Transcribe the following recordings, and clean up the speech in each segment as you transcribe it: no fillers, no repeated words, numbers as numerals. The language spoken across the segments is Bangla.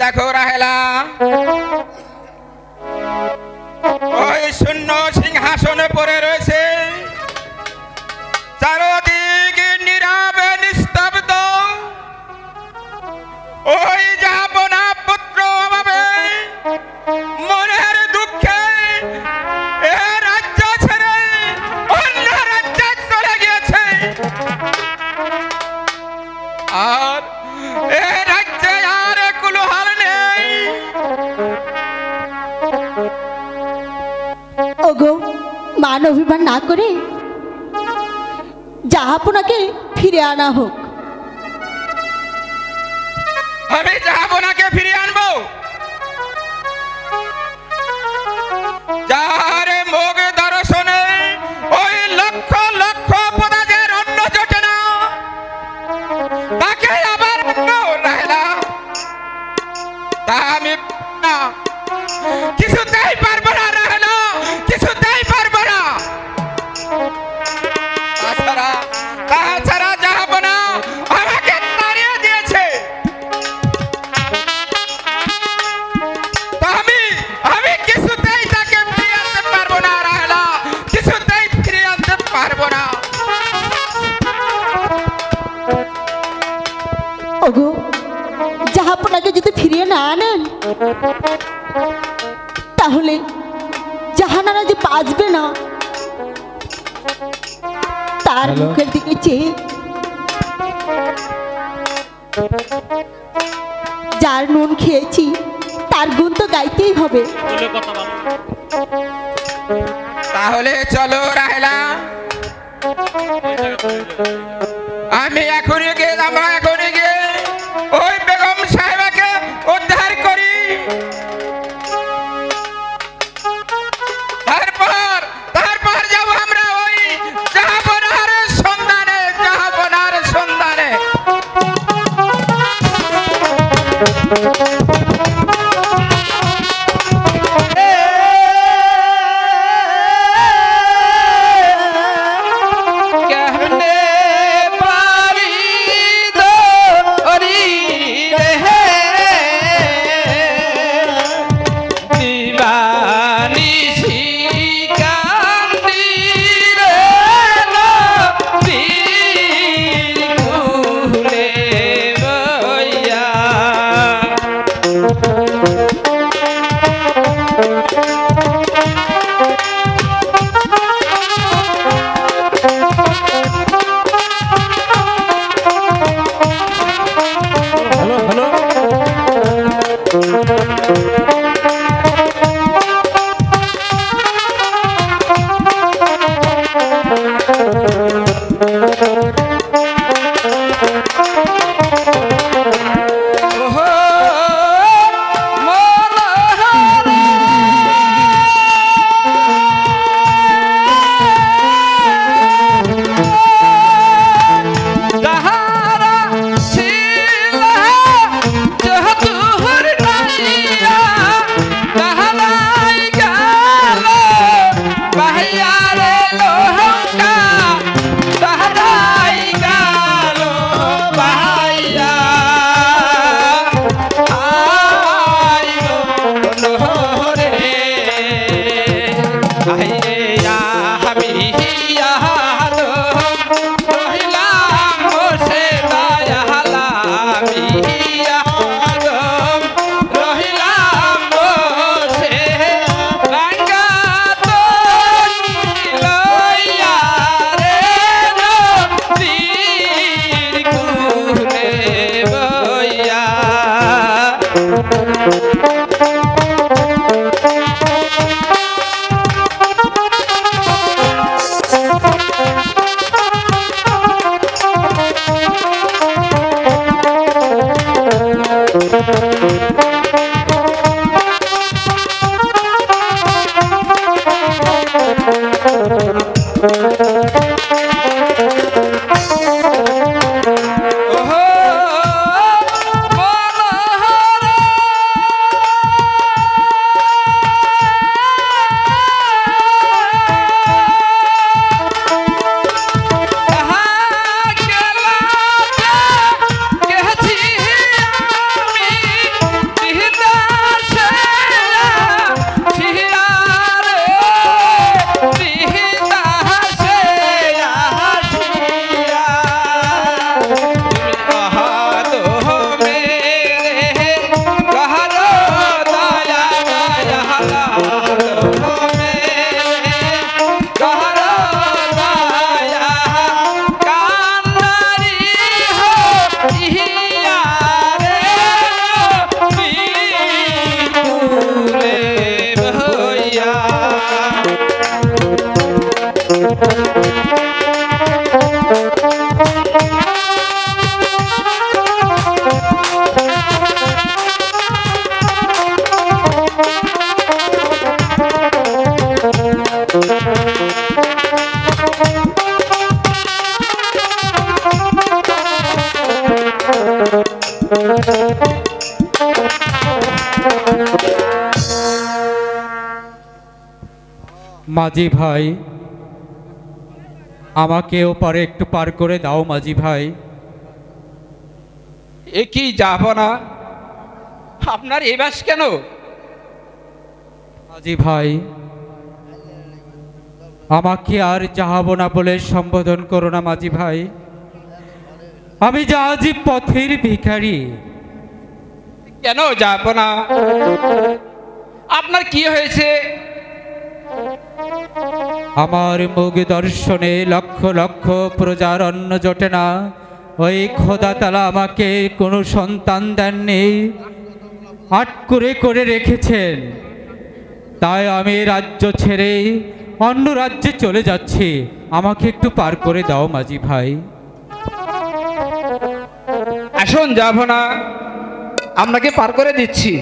দেখো রাহেলা, ওই শূন্য সিংহাসনে পড়ে রয়েছে, চারদিক নীরবে নিস্তব্ধ। ওই জাহাপনা পুত্র অভাবে মনের দুঃখে এ রাজ্য ছেড়ে অন্য রাজ্যে চলে গিয়েছে, আর এ রাজ্যে আর কুলহাল নেই। ওগো, মান অভিমান না করে জাহাপনাকে ফিরে আনা হোক। আমি জাহাপনাকে ফিরিয়ে আনবো? যার মুখ দর্শনে ওই লক্ষ লক্ষ প্রজাদের অন্ন জোটে না, তাকে আবার রাহেলা, তা আমি কিছুতেই পারবো না রাহেলা, কিছুতেই পারবো না। তাছাড়া জাহাপনা আমাকে তাড়িয়ে দিয়েছে, আমি কিছুতেই তাকে ফিরিয়ে আনতে পারবো না রাহেলা, কিছুতেই ফিরিয়ে আনতে পারবো না। ওগো, জাহাপনাকে যদি ফিরিয়ে না আনেন তাহলে জাহানারা যে বাঁচবে না। তার মুখের দিকে চেয়ে যার নুন খেয়েছি তার গুণ তো গাইতেই হবে। তাহলে চলো রাহেলা, আমরা এখনই গিয়ে ওই বেগম সাহেবাকে উদ্ধার করি। তারপর যাবো আমরা ওই জাহাপনার সন্ধানে, জাহাপনার সন্ধানে। মাঝি ভাই, আমাকে ওপারে একটু পার করে দাও মাঝি ভাই। এ কি যাব না, আপনার এই বাস কেন? মাঝি ভাই, আমাকে আর যাহাব না বলে সম্বোধন করো না মাঝি ভাই। আমি জাহাজি পথের ভিখারি। কেন যাব না? আপনার কি হয়েছে? আমার মুখ দর্শনে লক্ষ লক্ষ প্রজার অন্ন জোটে না। ওই খোদা তালা আমাকে কোনো সন্তান দেননি, আটকুরে করে রেখেছেন। তাই আমি রাজ্য ছেড়ে অন্য রাজ্যে চলে যাচ্ছি। আমাকে একটু পার করে দাও মাঝি ভাই। আসুন, যাব না, আপনাকে পার করে দিচ্ছি।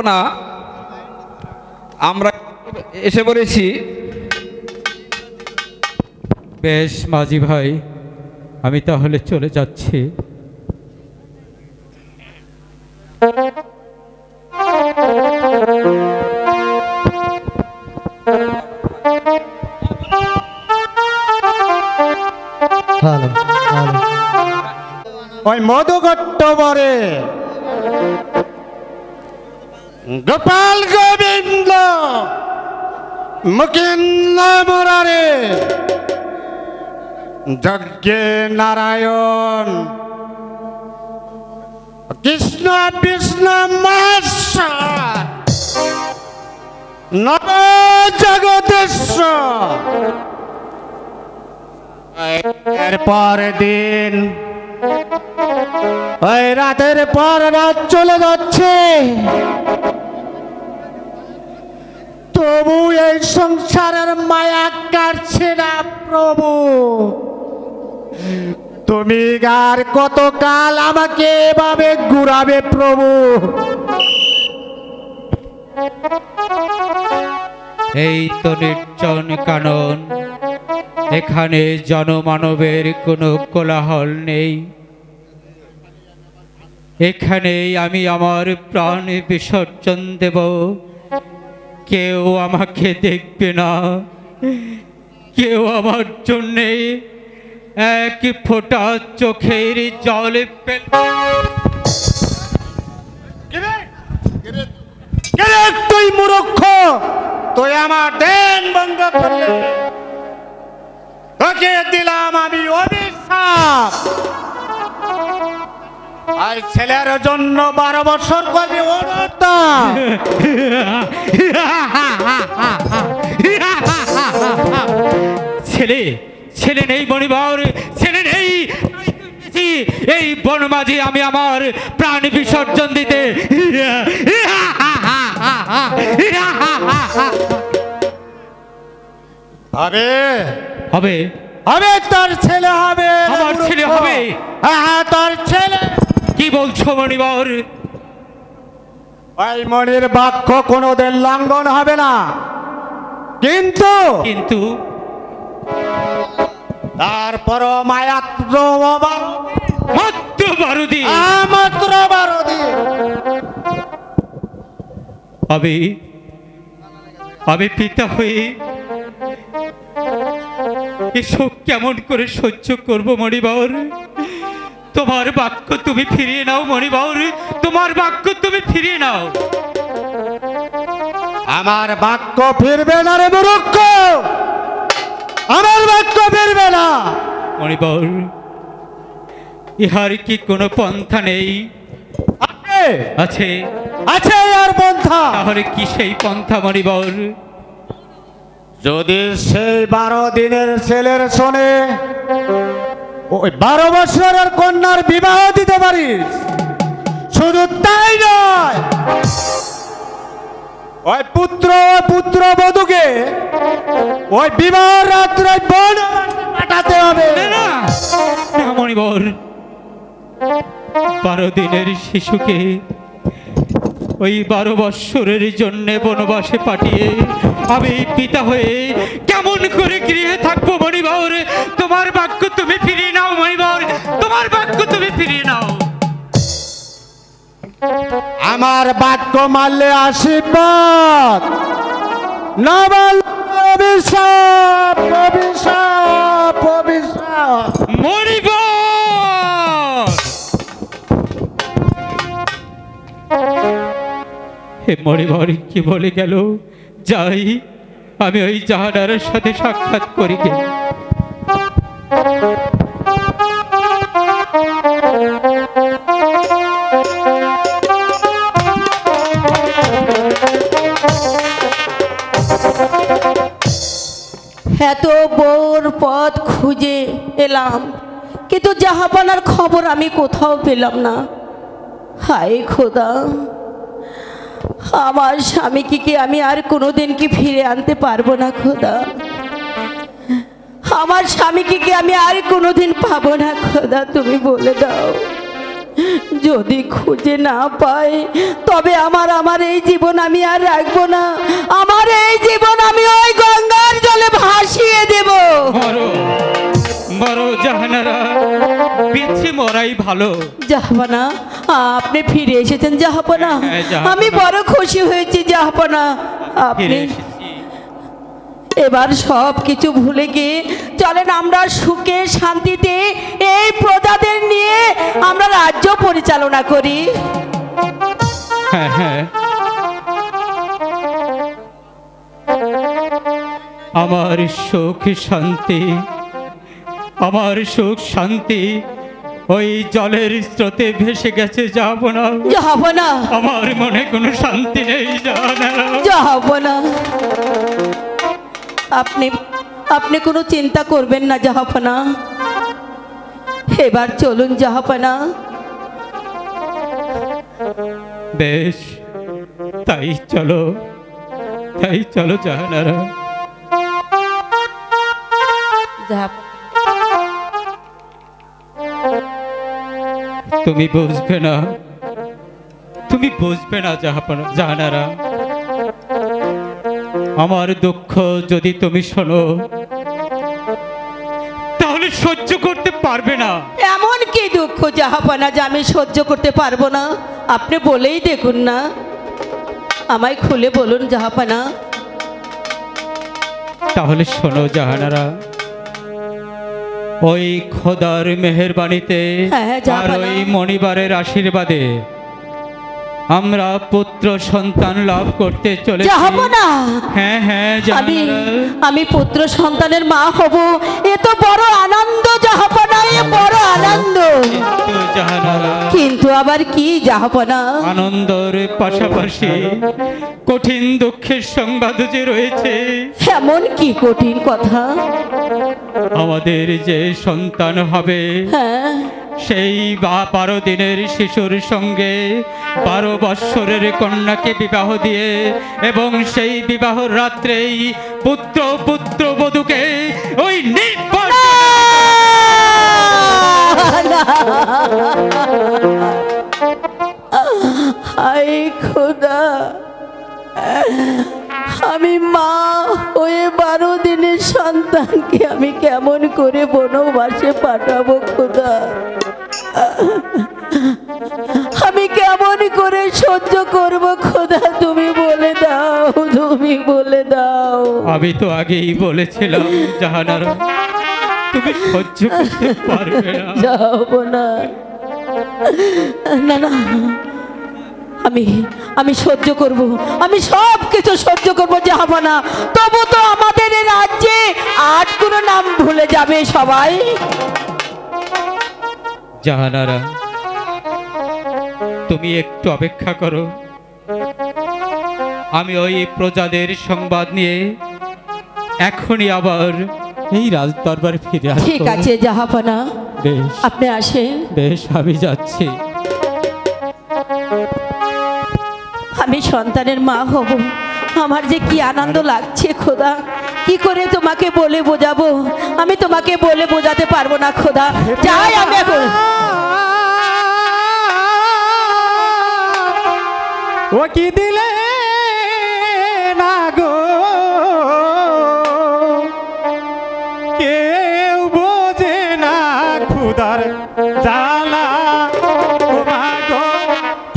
না, আমরা এসে পড়েছি। বেশ মাঝি ভাই, আমি তাহলে চলে যাচ্ছি। ওই মধুগট্টবরে গোপাল গোবিন্দ মুকিন্দ মুরারে যজ্ঞে নারায়ণ কৃষ্ণ বিষ্ণু মহেশ্বর নব জগতেশ্বর। এরপর দিন ওই রাতের পর রাত চলে যাচ্ছে, তবু এই সংসারের মায়া কাটছে না প্রভু। তুমি আর কতকাল আমাকে এভাবে ঘুরাবে প্রভু? এই তো নির্জন কানন, এখানে জনমানবের কোনো কোলাহল নেই। এখানেই আমি আমার প্রাণ বিসর্জন দেব। কেউ আমাকে দেখবে না, কেউ আমার জন্যে এক ফোঁটা চোখের জল ফেলবে। তুই মূর্খ, তুই আমার দেন ভঙ্গ করলে। তোকে দিলাম আমি অভিশাপ, আর ছেলের জন্য 12 বছর করবি অনর্থক। ছেলে ছেলে নেই মণিবর, ছেলে নেই। এই বনমাঝি আমি আমার প্রাণ বিসর্জন দিতে। হবে হবে হবে, তোর ছেলে হবে, আমার ছেলে হবে। হ্যাঁ, তোর ছেলে। কি বলছো মণিবর? ওই মনির বাক্য কোনোদিন লঙ্ঘন হবে না, কিন্তু কিন্তু তারপর মায়াত্র মাত্র 12 দিন, মাত্র 12 দিন আমি পিতা হয়ে এসব কেমন করে সহ্য করব মণিবর? তোমার বাক্য তুমি ফিরিয়ে নাও মণিবর, তোমার বাক্য তুমি ফিরিয়ে নাও। আমার বাক্য ফিরবে না রে মূর্খ, আমার বাক্য ফিরবে না। মণিবর, ইহার কি কোনো পন্থা নেই? আছে আছে আর পন্থা। তাহলে কি সেই পন্থা মণিবর? যদি সেই 12 দিনের ছেলের শোনে ওই 12 বছরের কন্যার বিবাহ দিতে পারিস, শুধু তাই নয়, ওই পুত্র বধূকে ওই বিবাহ রাত্রে বনবাসে পাঠাতে হবে। না মণিবর, 12 দিনের শিশুকে ওই 12 বৎসরের জন্য বনবাসে পাঠিয়ে আমি পিতা হয়ে কেমন করে গৃহে থাকবো মণিবর? তোমার বাক্য তুমি ফিরিয়ে নাও মণিবর, তোমার বাক্য তুমি ফিরিয়ে নাও। আমার বাক্য মানলে আশীর্বাদ, না মানলে অভিশাপ, অভিশাপ, অভিশাপ। মণিবর, হে মণিবর কি বলে গেল? যাই, আমি ওই জাহানারের সাথে সাক্ষাৎ করি গে। এত বউর পথ খুঁজে এলাম, কিন্তু জাহাপানার খবর আমি কোথাও পেলাম না। হায় খোদা, আমার স্বামীকে কি আমি আর কোনোদিন কি ফিরে আনতে পারবো না খোদা? আমার স্বামীকে কি আমি আর কোনোদিন পাবো না খোদা? তুমি বলে দাও। যদি খুঁজে না পাই তবে আমার এই জীবন আমি আর রাখবো না। আমার এই জীবন আমি ওই গঙ্গার জলে ভাসিয়ে দেব। মরো মরো জাহানারা, পিছে মরাই ভালো। জাহাপনা, আপনি ফিরে এসেছেন জাহাপনা। হ্যাঁ, জাহাপনা। আমি বড় খুশি হয়েছি জাহাপনা। আপনি ফিরে এসেছি। এবার সব কিছু ভুলে গিয়ে চলেন আমরা সুখে শান্তিতে এই প্রজাদের নিয়ে আমরা রাজ্য পরিচালনা করি। হ্যাঁ হ্যাঁ, আমার সুখ শান্তি, আমার সুখ শান্তি ওই জলের স্রোতে ভেসে গেছে। যাব না, যাব না, আমার মনে কোনো শান্তি নেই। জাহানারা, যাব না। আপনি আপনি কোনো চিন্তা করবেন না জাহাপনা। এবার চলুন জাহাপনা। বেশ, তাই চলো, তাই চলো জাহানারা। তুমি বুঝবে না, তুমি বুঝবে না জাহাপনা, জাহানারা। আমার দুঃখ যদি তুমি শোনো তাহলে সহ্য করতে পারবে না। এমন কি দুঃখ জাহাপনা যে আমি সহ্য করতে পারবো না? আপনি বলেই দেখুন না, আমায় খুলে বলুন জাহাপনা। তাহলে শোনো জাহানারা, ওই খোদার মেহেরবানিতে হ্যাঁ, আর জাহাপনা। ওই মণিবারের আশীর্বাদে আমরা পুত্র সন্তান লাভ করতে চলেছি। জাহাপনা, হ্যাঁ হ্যাঁ আমি জাহানারা। আমি পুত্র সন্তানের মা হব, এ তো বড় আনন্দ জাহাপনা, এ বড় আনন্দ। কিন্তু জাহানারা, কিন্তু আবার কি জাহাপনা? আনন্দর পাশাপাশি কঠিন দুঃখের সংবাদ যে রয়েছে। এমন কি কঠিন কথা? আমাদের যে সন্তান হবে হ্যাঁ, সেই 12 দিনের শিশুর সঙ্গে 12 বৎসরের কন্যাকে বিবাহ দিয়ে এবং সেই বিবাহ রাত্রেই পুত্র পুত্রবধূকে ওই নির্বাণ হায় খোদা, আমি মা হয়ে 12 দিনের সন্তানকে আমি কেমন করে বনবাসে পাঠাবো খোদা? আমি কেমন করে সহ্য করব খোদা? তুমি বলে দাও, তুমি বলে দাও। আমি তো আগেই বলেছিলাম জাহানারা, তুমি সহ্য করতে পারবে না। যাব না, না না, আমি সহ্য করব, আমি সব কিছু সহ্য করব যাব না। তবু তো আমাদের এই রাজ্যে 8 কোনো নাম ভুলে যাবে সবাই। জাহানারা, তুমি একটু অপেক্ষা করো, আমি ওই প্রজাদের সংবাদ নিয়ে এখনই আবার এই রাজদরবারে ফিরে আসবো। ঠিক আছে জাহাপনা, বেশ আপনি আসেন। বেশ, আমি যাচ্ছি। আমি সন্তানের মা হব, আমার যে কি আনন্দ লাগছে খোদা, কি করে তোমাকে বলে বোঝাবো? আমি তোমাকে বলে বোঝাতে পারবো না খোদা। যাই আমি এখন। ও কি দিলে না গো, কেউ বোঝে না খুদার জ্বালা। ও মা গো,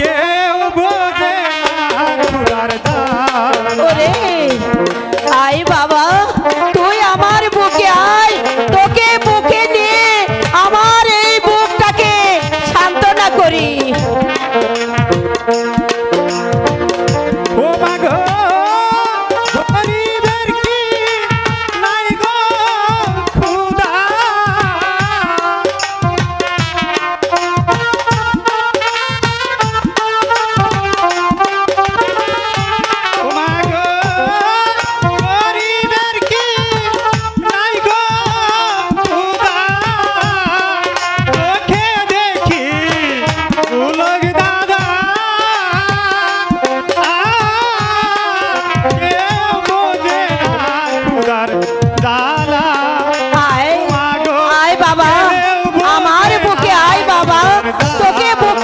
কেউ বোঝে না খুদার জ্বালা। ওরে আয় বাবা, তুই আমার বুকে আয়, তোকে বুকে নিয়ে আমার এই বুকটাকে সান্ত্বনা করি। ও মা গো, গরিবের কি নাই গো খুদা। ও মা গো, গরিবের কি নাই গো খুদা। চোখে দেখি উলগ দাদা, কেউ বোঝে না খুদার জ্বালা। আয় আয় বাবা, আমার বুকে আয় বাবা, তোকে বুকে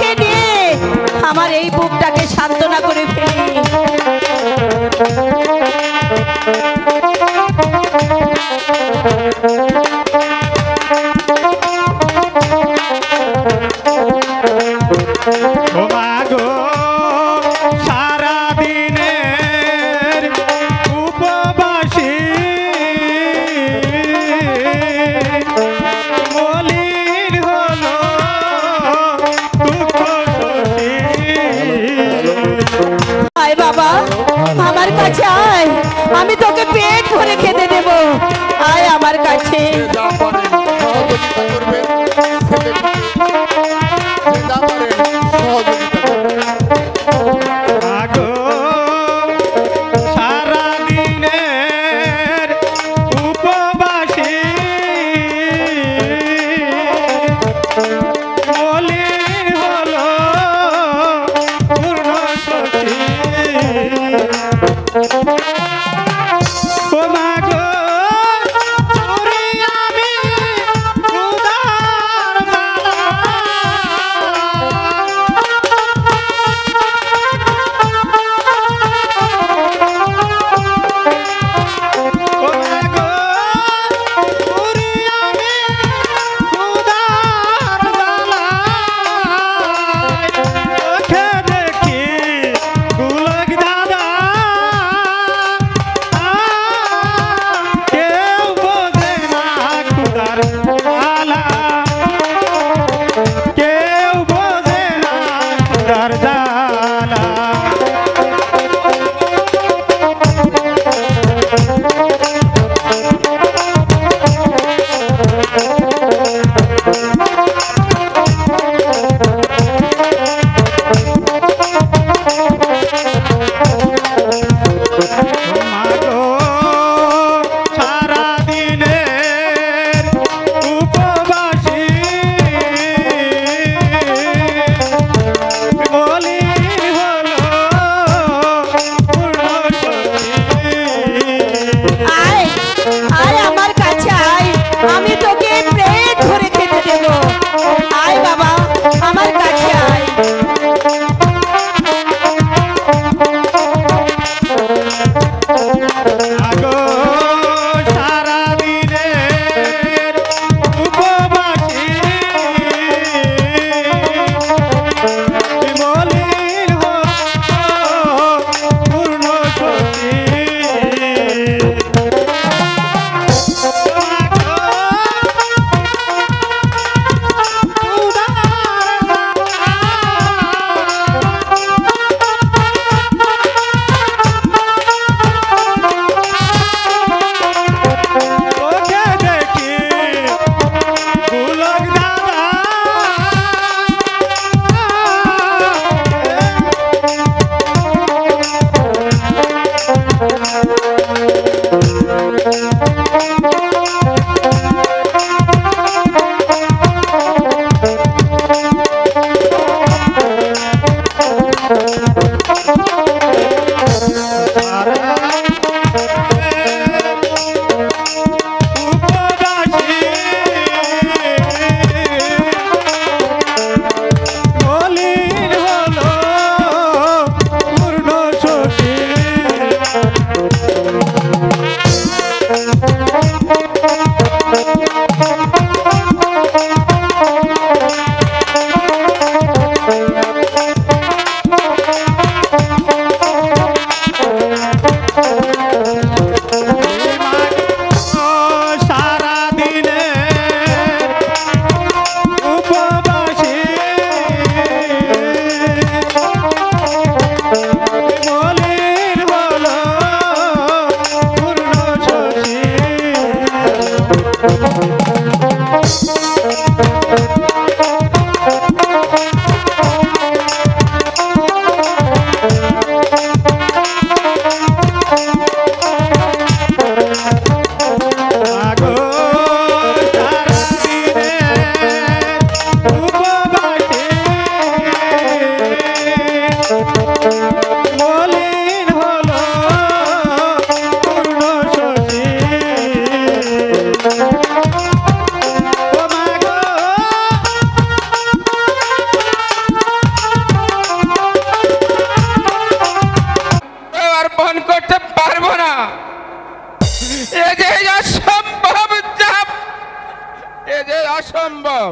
অসম্ভব।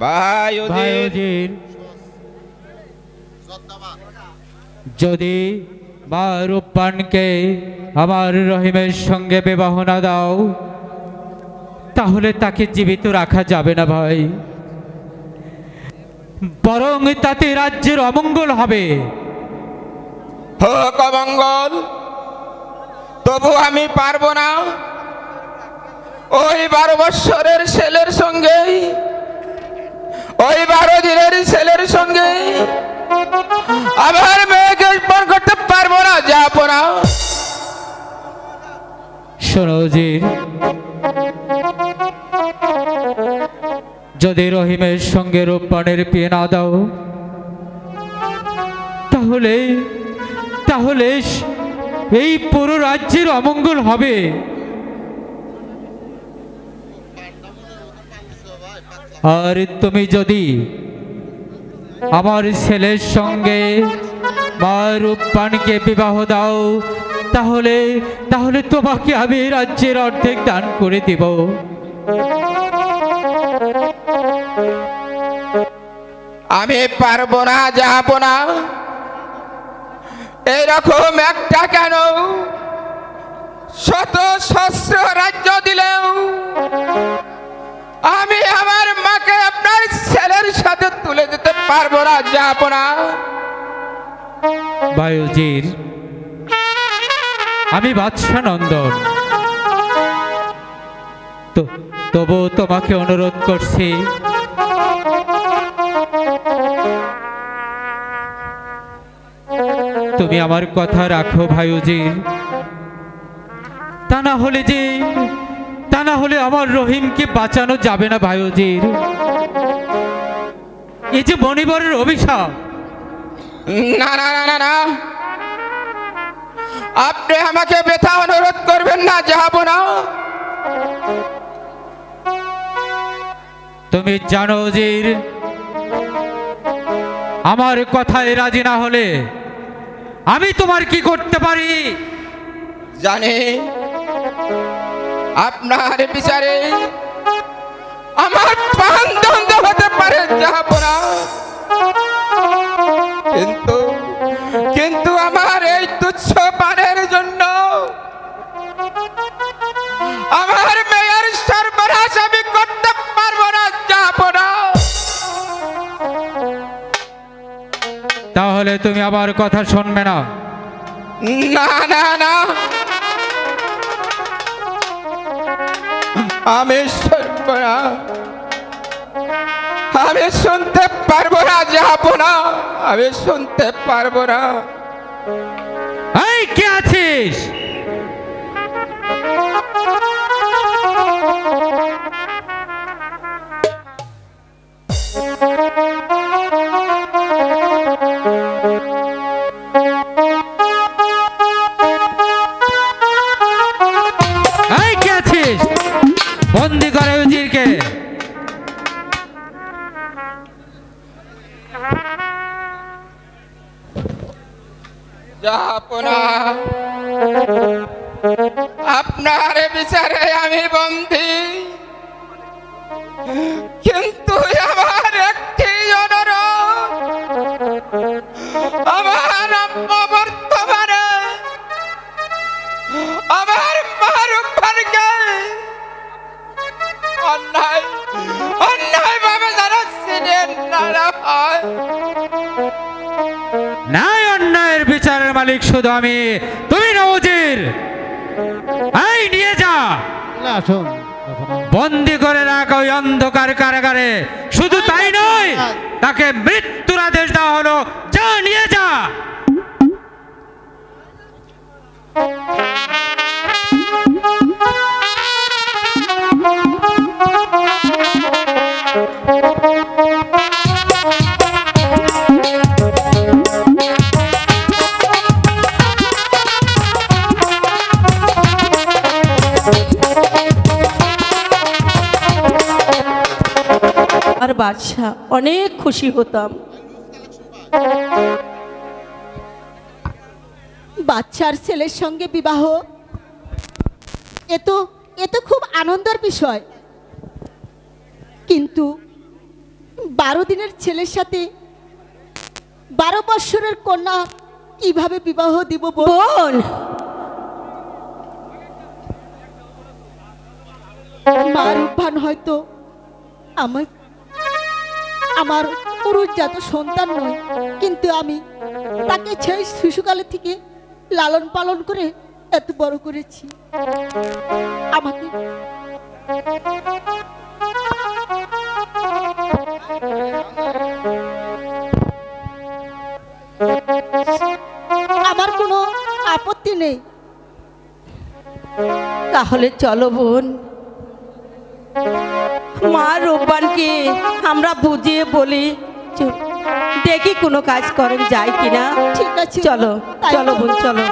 ভাই উজির, যদি মা রূপবানকে আমার রহিমের সঙ্গে বিবাহ না দাও তাহলে তাকে জীবিত রাখা যাবে না ভাই, বরং তাতে রাজ্যের অমঙ্গল হবে। হোক অমঙ্গল, তবু আমি পারবো না ওই 12 বৎসরের ছেলের সঙ্গে, ওই 12 দিনের ছেলের সঙ্গে আমার মেয়েকে পণ করতে পারবো না, যাবো না। শোনো উজির, যদি রহিমের সঙ্গে রূপবানের বিয়ে না দাও তাহলে তাহলে এই পুরো রাজ্যের অমঙ্গল হবে। আর তুমি যদি আমার ছেলের সঙ্গে মা রূপবানকে বিবাহ দাও তাহলে তাহলে তোমাকে আমি রাজ্যের অর্ধেক দান করে দেব। আমি পারবো না, যাবো না। এইরকম একটা কেন, শত সহস্র রাজ্য দিলেও আমি আমার মাকে আপনার ছেলের সাথে তুলে দিতে পারবো না, যাবো না। বায়ুজির, আমি বাদশা নন্দন, তবু তোমাকে অনুরোধ করছি তুমি আমার কথা রাখো ভাইউজির। তা না হলে আমার রহিমকে বাঁচানো যাবে না ভাইউজির। এই যে মণিবরের অভিশাপ। না না না না, আপনি আমাকে ব্যথা অনুরোধ করবেন না, যাবো না। তুমি জানো উজির, আমার কথায় রাজি না হলে আমি তোমার কি করতে পারি? জানি আপনার বিচারে আমার প্রাণ দণ্ড হতে পারে, যাবো না। কিন্তু আমার এই তুচ্ছ পানের জন্য আমার মেয়ের সর্বনাশ আমি করতে পারবো না, যাবো না। তাহলে তুমি আমার কথা শুনবে না? না না না, আমি শুনবো না, আমি শুনতে পারবো না, যাবো না, আমি শুনতে পারবো না। এই কে আছিস? এই কে আছিস? বন্দি করে উজিরকে। যাবো না, আপনার বিচারে আমি বন্দী, কিন্তু আমার একটি অনুরোধ, আমার বর্তমানে আমার মারুফারকে অন্যায় ভাবে যারা ছিলেন না হয় নাই, অন্যায়ের বিচারের মালিক শুধু আমি, তুমি না উজির। এই নিয়ে যা, না শোন, বন্দি করে রাখ ওই অন্ধকার কারাগারে। শুধু তাই নয়, তাকে মৃত্যুর আদেশ দেওয়া হলো, যা নিয়ে যা। আর বাদশা অনেক খুশি হতাম। বাচ্চার ছেলের সঙ্গে বিবাহ, এ তো খুব আনন্দের বিষয়। কিন্তু 12 দিনের ছেলের সাথে 12 বৎসরের কন্যা কিভাবে বিবাহ দিব বোন? বোন, মা রূপবান হয়তো আমার পুরুষজাত সন্তান নয়, কিন্তু আমি তাকে সেই শিশুকালে থেকে লালন পালন করে এত বড় করেছি। আমাকে আমার কোনো আপত্তি নেই। তাহলে চলো বোন, মা রূপবানকে আমরা বুঝিয়ে বলি, দেখি কোনো কাজ করেন যায় কিনা। ঠিক আছে, চলো তাই চলো বোন, চলো। চলো।